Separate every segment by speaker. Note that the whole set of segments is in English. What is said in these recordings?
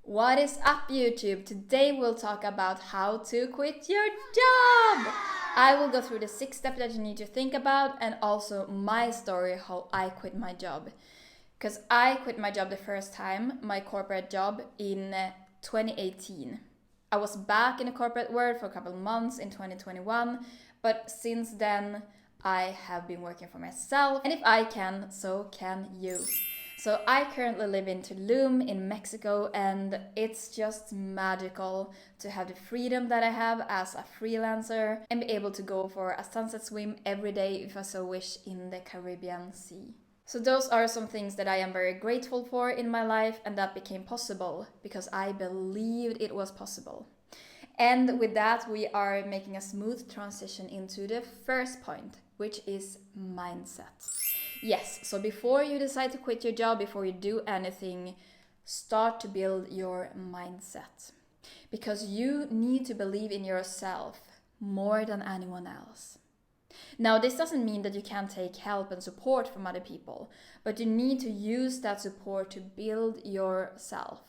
Speaker 1: What is up, YouTube? Today we'll talk about how to quit your job. I will go through the 6 steps that you need to think about and also my story how I quit my job. Because I quit my job the first time, my corporate job, in 2018. I was back in the corporate world for a couple of months in 2021, but since then I have been working for myself, and if I can, so can you. So I currently live in Tulum in Mexico, and it's just magical to have the freedom that I have as a freelancer and be able to go for a sunset swim every day if I so wish in the Caribbean Sea. So those are some things that I am very grateful for in my life, and that became possible because I believed it was possible. And with that, we are making a smooth transition into the first point, which is mindset. Yes, so before you decide to quit your job, before you do anything, start to build your mindset. Because you need to believe in yourself more than anyone else. Now, this doesn't mean that you can't take help and support from other people, but you need to use that support to build yourself.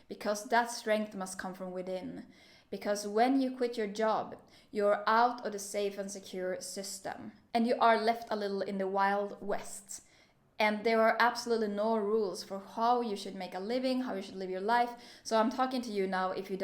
Speaker 1: Because that strength must come from within. Because when you quit your job, you're out of the safe and secure system, and you are left a little in the Wild West. And there are absolutely no rules for how you should make a living, how you should live your life. So I'm talking to you now if you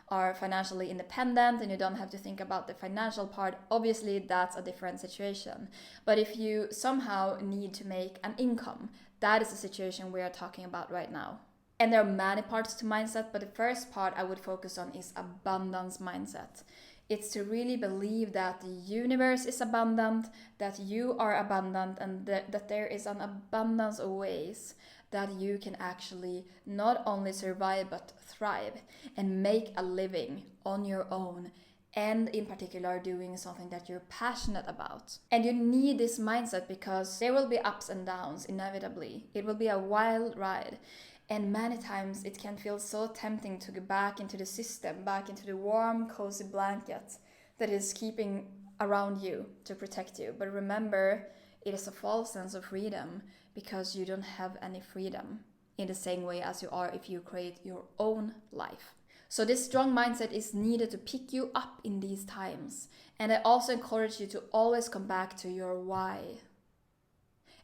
Speaker 1: are financially independent and you don't have to think about the financial part. Obviously, that's a different situation. But if you somehow need to make an income, that is the situation we are talking about right now. And there are many parts to mindset, but the first part I would focus on is abundance mindset. It's to really believe that the universe is abundant, that you are abundant, and that there is an abundance of ways that you can actually not only survive but thrive and make a living on your own, and in particular doing something that you're passionate about. And you need this mindset because there will be ups and downs inevitably. It will be a wild ride. And many times it can feel so tempting to go back into the system, back into the warm, cozy blanket that is keeping around you to protect you. But remember, it is a false sense of freedom because you don't have any freedom in the same way as you are if you create your own life. So this strong mindset is needed to pick you up in these times. And I also encourage you to always come back to your why.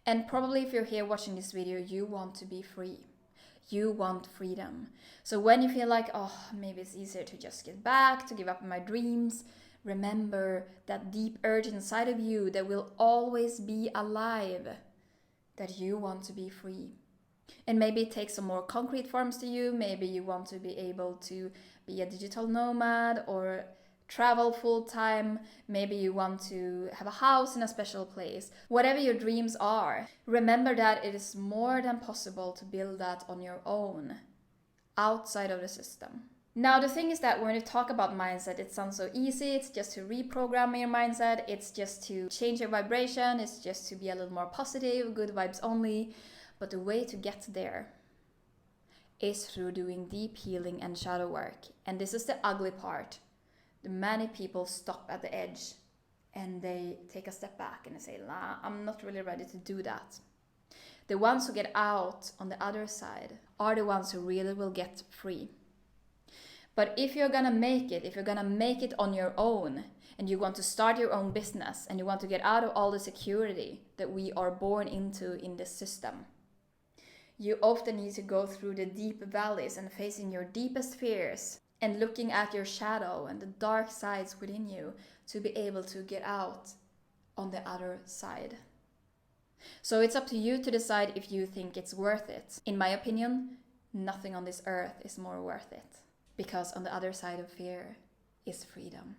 Speaker 1: And probably if you're here watching this video, you want to be free. You want freedom. So when you feel like, oh, maybe it's easier to just get back, to give up on my dreams, remember that deep urge inside of you that will always be alive, that you want to be free. And maybe it takes some more concrete forms to you. Maybe you want to be able to be a digital nomad or travel full-time. Maybe you want to have a house in a special place. Whatever your dreams are, remember that it is more than possible to build that on your own, outside of the system. Now, the thing is that when you talk about mindset, it sounds so easy. It's just to reprogram your mindset. It's just to change your vibration. It's just to be a little more positive, good vibes only. But the way to get there is through doing deep healing and shadow work. And this is the ugly part. Many people stop at the edge and they take a step back and they say, nah, I'm not really ready to do that. The ones who get out on the other side are the ones who really will get free. But if you're gonna make it on your own, and you want to start your own business, and you want to get out of all the security that we are born into in this system, you often need to go through the deep valleys and facing your deepest fears and looking at your shadow and the dark sides within you to be able to get out on the other side. So it's up to you to decide if you think it's worth it. In my opinion, nothing on this earth is more worth it, because on the other side of fear is freedom.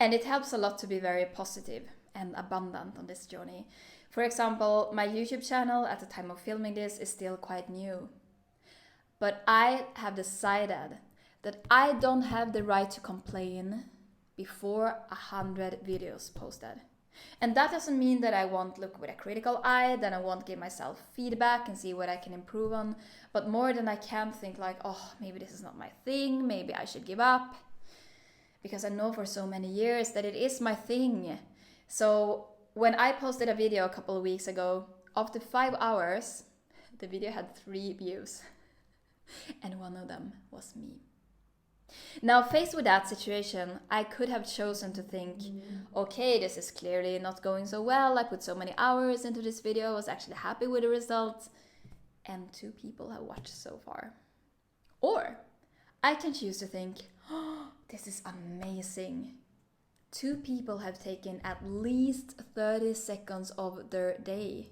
Speaker 1: And it helps a lot to be very positive and abundant on this journey. For example, my YouTube channel at the time of filming this is still quite new. But I have decided that I don't have the right to complain before 100 videos posted. And that doesn't mean that I won't look with a critical eye, that I won't give myself feedback and see what I can improve on, but more than I can think like, oh, maybe this is not my thing, maybe I should give up. Because I know for so many years that it is my thing. So when I posted a video a couple of weeks ago, after 5 hours, the video had 3 views. And one of them was me. Now, faced with that situation, I could have chosen to think, okay, this is clearly not going so well. I put so many hours into this video, I was actually happy with the results, and 2 people have watched so far. Or I can choose to think, oh, this is amazing. 2 people have taken at least 30 seconds of their day,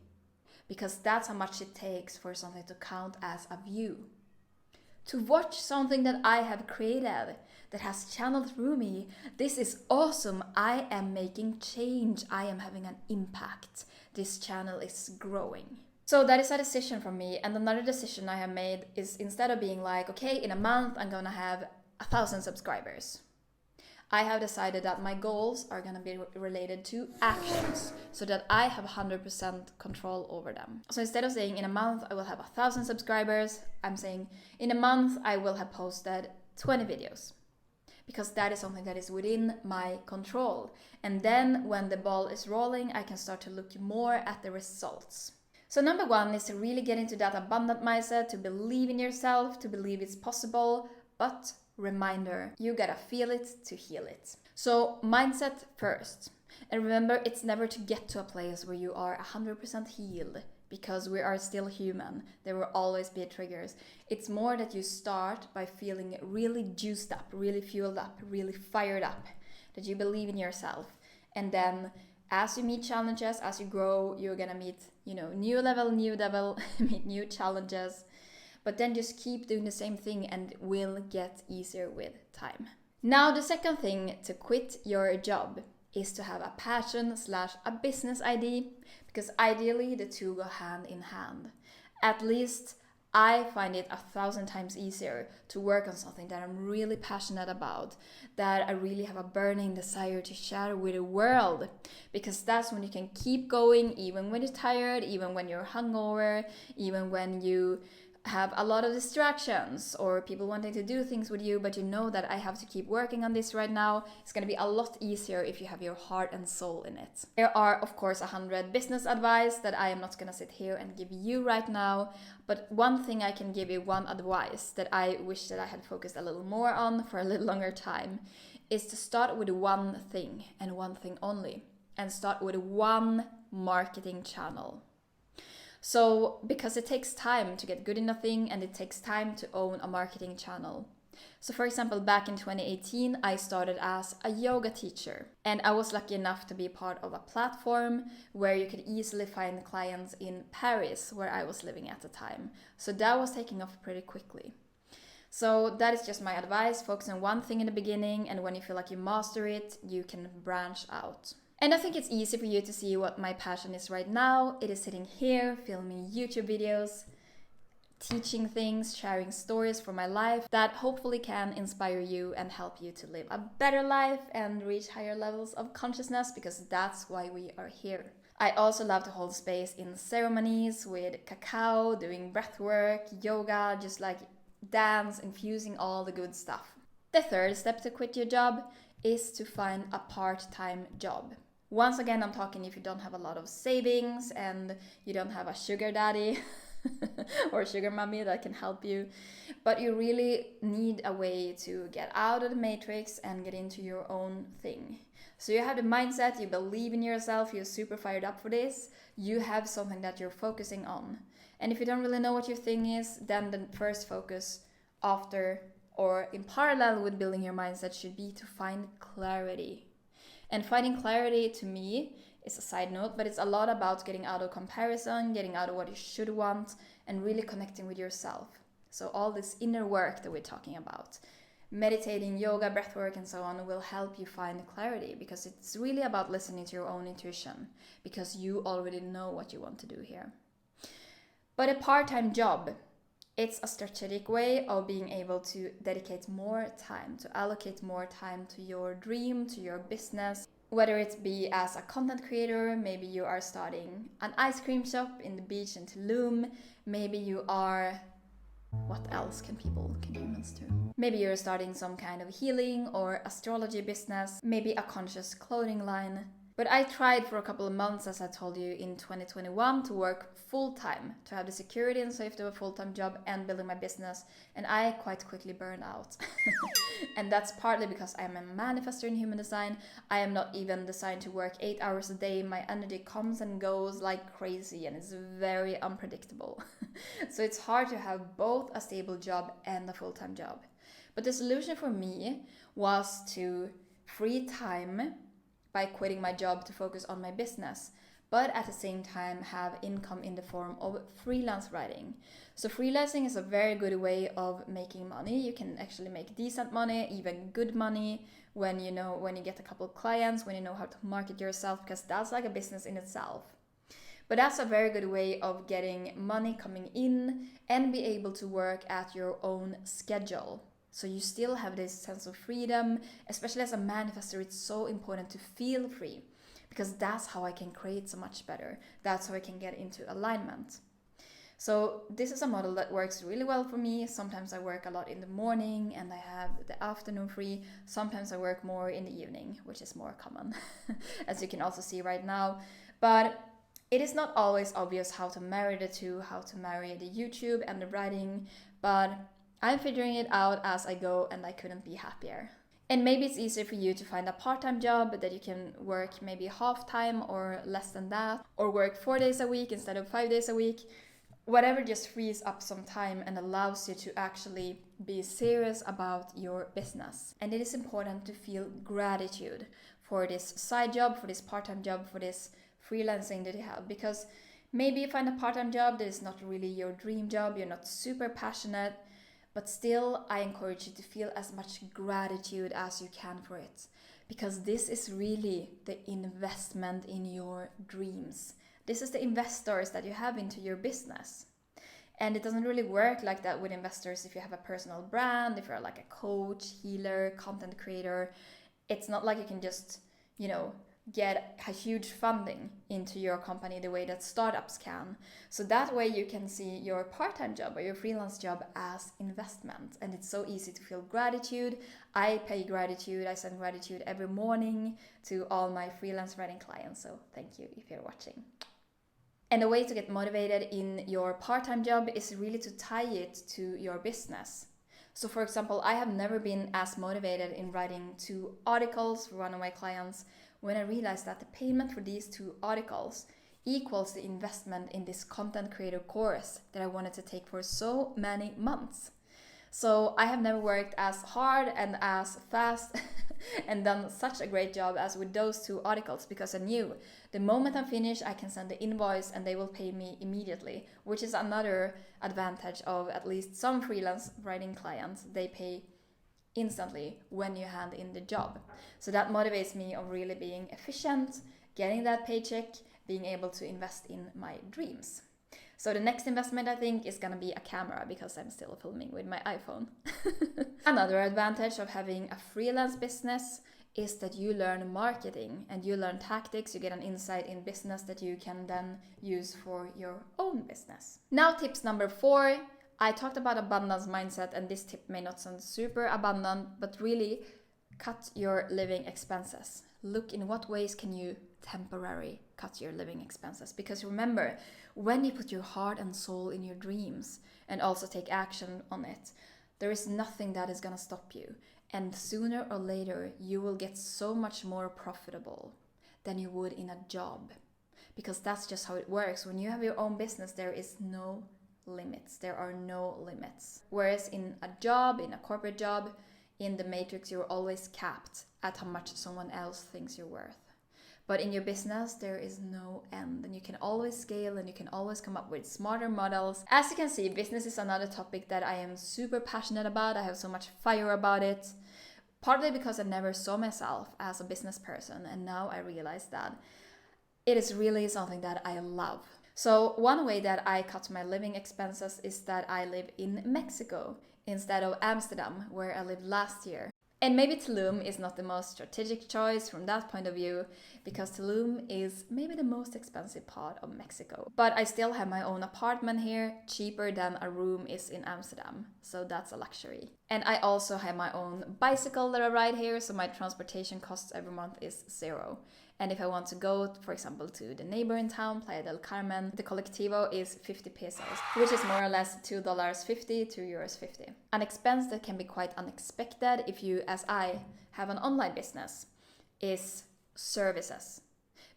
Speaker 1: because that's how much it takes for something to count as a view. To watch something that I have created, that has channeled through me. This is awesome. I am making change. I am having an impact. This channel is growing. So that is a decision for me. And another decision I have made is, instead of being like, okay, in a month I'm gonna have 1,000 subscribers, I have decided that my goals are going to be related to actions, so that I have 100% control over them. So instead of saying in a month I will have 1,000 subscribers, I'm saying in a month I will have posted 20 videos. Because that is something that is within my control. And then when the ball is rolling, I can start to look more at the results. So number 1 is to really get into that abundant mindset, to believe in yourself, to believe it's possible, but reminder, you gotta feel it to heal it. So mindset first. And remember, it's never to get to a place where you are 100% healed, because we are still human. There will always be triggers. It's more that you start by feeling really juiced up, really fueled up, really fired up, that you believe in yourself. And then as you meet challenges, as you grow, you're gonna meet, new level, meet new challenges. But then just keep doing the same thing and it will get easier with time. Now, the second thing to quit your job is to have a passion / a business idea, because ideally the 2 go hand in hand. At least I find it 1,000 times easier to work on something that I'm really passionate about, that I really have a burning desire to share with the world, because that's when you can keep going, even when you're tired, even when you're hungover, even when you have a lot of distractions or people wanting to do things with you, but you know that I have to keep working on this right now. It's going to be a lot easier if you have your heart and soul in it. There are, of course, 100 business advice that I am not going to sit here and give you right now, but one thing I can give you, one advice that I wish that I had focused a little more on for a little longer time, is to start with one thing and one thing only, and start with one marketing channel. So, because it takes time to get good in a thing, and it takes time to own a marketing channel. So for example, back in 2018, I started as a yoga teacher, and I was lucky enough to be part of a platform where you could easily find clients in Paris, where I was living at the time. So that was taking off pretty quickly. So that is just my advice. Focus on one thing in the beginning, and when you feel like you master it, you can branch out. And I think it's easy for you to see what my passion is right now. It is sitting here, filming YouTube videos, teaching things, sharing stories from my life that hopefully can inspire you and help you to live a better life and reach higher levels of consciousness, because that's why we are here. I also love to hold space in ceremonies with cacao, doing breath work, yoga, just like dance, infusing all the good stuff. The third step to quit your job is to find a part-time job. Once again, I'm talking if you don't have a lot of savings and you don't have a sugar daddy or sugar mommy that can help you, but you really need a way to get out of the matrix and get into your own thing. So you have the mindset, you believe in yourself, you're super fired up for this, you have something that you're focusing on. And if you don't really know what your thing is, then the first focus after or in parallel with building your mindset should be to find clarity. And finding clarity, to me, is a side note, but it's a lot about getting out of comparison, getting out of what you should want, and really connecting with yourself. So all this inner work that we're talking about, meditating, yoga, breathwork, and so on, will help you find clarity, because it's really about listening to your own intuition, because you already know what you want to do here. But a part-time job, it's a strategic way of being able to dedicate more time, to allocate more time to your dream, to your business. Whether it be as a content creator, maybe you are starting an ice cream shop in the beach in Tulum. Maybe you are... What else can humans do? Maybe you're starting some kind of healing or astrology business. Maybe a conscious clothing line. But I tried for a couple of months, as I told you, in 2021 to work full-time, to have the security and safety of a full-time job and building my business, and I quite quickly burned out. And that's partly because I am a manifestor in human design. I am not even designed to work 8 hours a day. My energy comes and goes like crazy, and it's very unpredictable. So it's hard to have both a stable job and a full-time job. But the solution for me was to free time by quitting my job to focus on my business, but at the same time have income in the form of freelance writing. So freelancing is a very good way of making money. You can actually make decent money, even good money, when you get a couple of clients, when you know how to market yourself, because that's like a business in itself. But that's a very good way of getting money coming in and be able to work at your own schedule. So you still have this sense of freedom. Especially as a manifestor, it's so important to feel free, because that's how I can create so much better. That's how I can get into alignment. So this is a model that works really well for me. Sometimes I work a lot in the morning and I have the afternoon free. Sometimes I work more in the evening, which is more common, as you can also see right now. But it is not always obvious how to marry the two, how to marry the YouTube and the writing, but I'm figuring it out as I go, and I couldn't be happier. And maybe it's easier for you to find a part-time job that you can work maybe half-time or less than that, or work 4 days a week instead of 5 days a week. Whatever just frees up some time and allows you to actually be serious about your business. And it is important to feel gratitude for this side job, for this part-time job, for this freelancing that you have, because maybe you find a part-time job that is not really your dream job, you're not super passionate, but still I encourage you to feel as much gratitude as you can for it, because this is really the investment in your dreams. This is the investors that you have into your business. And it doesn't really work like that with investors if you have a personal brand, if you're like a coach, healer, content creator. It's not like you can just, get a huge funding into your company the way that startups can. So that way you can see your part-time job or your freelance job as investment. And it's so easy to feel gratitude. I pay gratitude. I send gratitude every morning to all my freelance writing clients. So thank you if you're watching. And a way to get motivated in your part-time job is really to tie it to your business. So for example, I have never been as motivated in writing 2 articles for one of my clients when I realized that the payment for these 2 articles equals the investment in this content creator course that I wanted to take for so many months. So I have never worked as hard and as fast and done such a great job as with those 2 articles, because I knew the moment I'm finished, I can send the invoice and they will pay me immediately, which is another advantage of at least some freelance writing clients. They pay instantly when you hand in the job. So that motivates me of really being efficient, getting that paycheck, being able to invest in my dreams. So the next investment I think is gonna be a camera, because I'm still filming with my iPhone. Another advantage of having a freelance business is that you learn marketing and you learn tactics, you get an insight in business that you can then use for your own business. Now tips number 4. I talked about abundance mindset, and this tip may not sound super abundant, but really cut your living expenses. Look in what ways can you temporarily cut your living expenses. Because remember, when you put your heart and soul in your dreams and also take action on it, there is nothing that is going to stop you. And sooner or later, you will get so much more profitable than you would in a job. Because that's just how it works. When you have your own business, there is no limits. There are no limits. Whereas in a job, in a corporate job, in the matrix, you're always capped at how much someone else thinks you're worth. But in your business, there is no end, and you can always scale and you can always come up with smarter models. As you can see, business is another topic that I am super passionate about. I have so much fire about it, partly because I never saw myself as a business person, and now I realize that it is really something that I love. So one way that I cut my living expenses is that I live in Mexico instead of Amsterdam, where I lived last year. And maybe Tulum is not the most strategic choice from that point of view, because Tulum is maybe the most expensive part of Mexico. But I still have my own apartment here, cheaper than a room is in Amsterdam. So that's a luxury. And I also have my own bicycle that I ride here, so my transportation costs every month is 0. And if I want to go, for example, to the neighboring town, Playa del Carmen, the colectivo is 50 pesos, which is more or less $2.50 to €50. An expense that can be quite unexpected if you, as I, have an online business is services.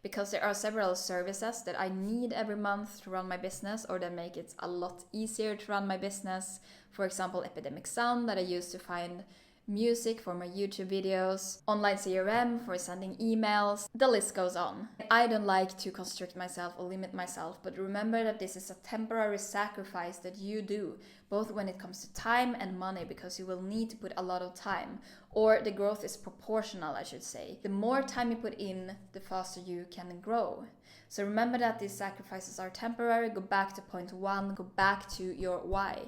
Speaker 1: Because there are several services that I need every month to run my business or that make it a lot easier to run my business. For example, Epidemic Sound that I use to find music for my YouTube videos, online CRM for sending emails, the list goes on. I don't like to constrict myself or limit myself, but remember that this is a temporary sacrifice that you do, both when it comes to time and money, because you will need to put a lot of time, or the growth is proportional, I should say. The more time you put in, the faster you can grow. So remember that these sacrifices are temporary. Go back to point 1, go back to your why.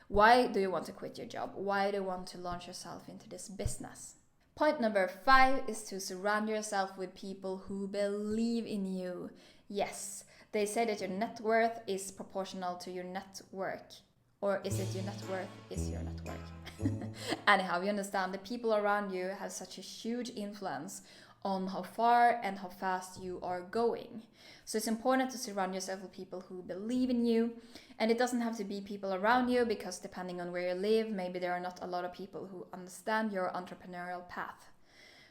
Speaker 1: Why do you want to quit your job? Why do you want to launch yourself into this business? Point number 5 is to surround yourself with people who believe in you. Yes, they say that your net worth is proportional to your network. Or is it your net worth is your network? Anyhow, you understand the people around you have such a huge influence on how far and how fast you are going. So it's important to surround yourself with people who believe in you. And it doesn't have to be people around you, because depending on where you live, maybe there are not a lot of people who understand your entrepreneurial path.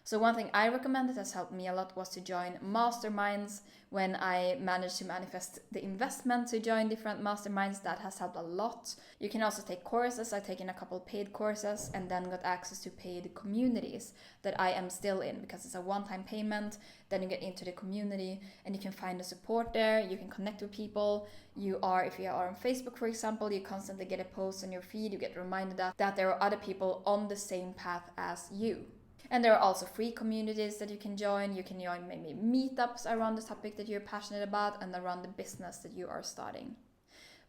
Speaker 1: So one thing I recommend that has helped me a lot was to join masterminds. When I managed to manifest the investment to join different masterminds, that has helped a lot. You can also take courses. I've taken a couple paid courses and then got access to paid communities that I am still in, because it's a one-time payment. Then you get into the community and you can find the support there. You can connect with people. If you are on Facebook, for example, you constantly get a post on your feed. You get reminded that there are other people on the same path as you. And there are also free communities that you can join. You can join maybe meetups around the topic that you're passionate about and around the business that you are starting.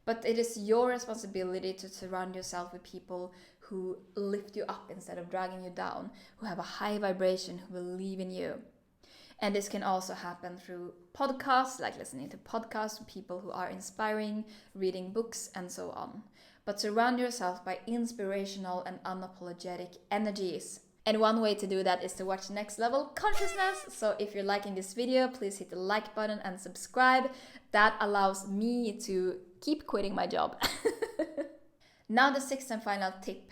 Speaker 1: But it is your responsibility to surround yourself with people who lift you up instead of dragging you down, who have a high vibration, who believe in you. And this can also happen through podcasts, like listening to podcasts with people who are inspiring, reading books, and so on. But surround yourself by inspirational and unapologetic energies. And one way to do that is to watch Next Level Consciousness. So if you're liking this video, please hit the like button and subscribe. That allows me to keep quitting my job. Now the 6th and final tip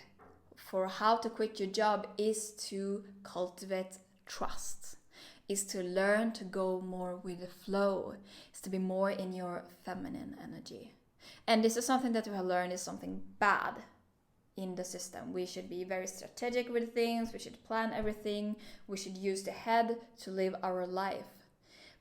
Speaker 1: for how to quit your job is to cultivate trust. Is to learn to go more with the flow. Is to be more in your feminine energy. And this is something that we have learned is something bad in the system. We should be very strategic with things. We should plan everything. We should use the head to live our life.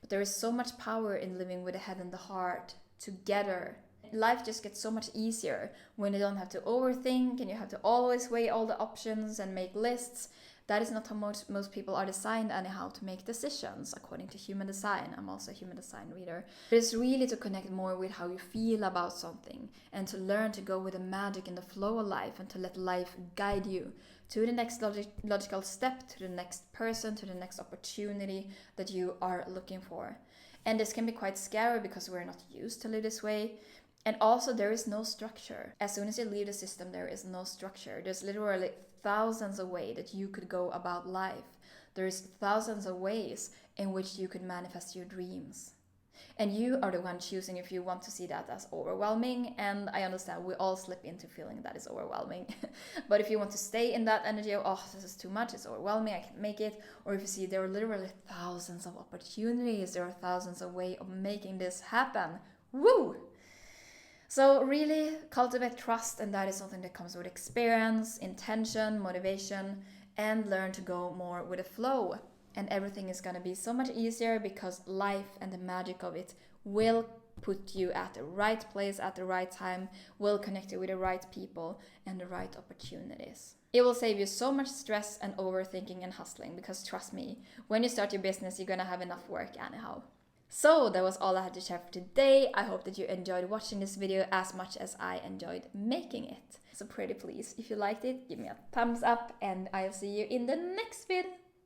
Speaker 1: But there is so much power in living with the head and the heart together. Life just gets so much easier when you don't have to overthink and you have to always weigh all the options and make lists. That is not how most people are designed anyhow, to make decisions according to human design. I'm also a human design reader. It is really to connect more with how you feel about something and to learn to go with the magic and the flow of life and to let life guide you to the next logical step, to the next person, to the next opportunity that you are looking for. And this can be quite scary because we're not used to live this way. And also there is no structure. As soon as you leave the system, there is no structure. There's literally thousands of ways that you could go about life. There's thousands of ways in which you could manifest your dreams. And you are the one choosing if you want to see that as overwhelming. And I understand we all slip into feeling that is overwhelming. But if you want to stay in that energy of, oh, this is too much, it's overwhelming, I can't make it. Or if you see there are literally thousands of opportunities, there are thousands of ways of making this happen. Woo! So really cultivate trust, and that is something that comes with experience, intention, motivation, and learn to go more with the flow. And everything is going to be so much easier because life and the magic of it will put you at the right place at the right time, will connect you with the right people and the right opportunities. It will save you so much stress and overthinking and hustling, because trust me, when you start your business, you're going to have enough work anyhow. So that was all I had to share for today. I hope that you enjoyed watching this video as much as I enjoyed making it. So pretty please, if you liked it, give me a thumbs up and I'll see you in the next video.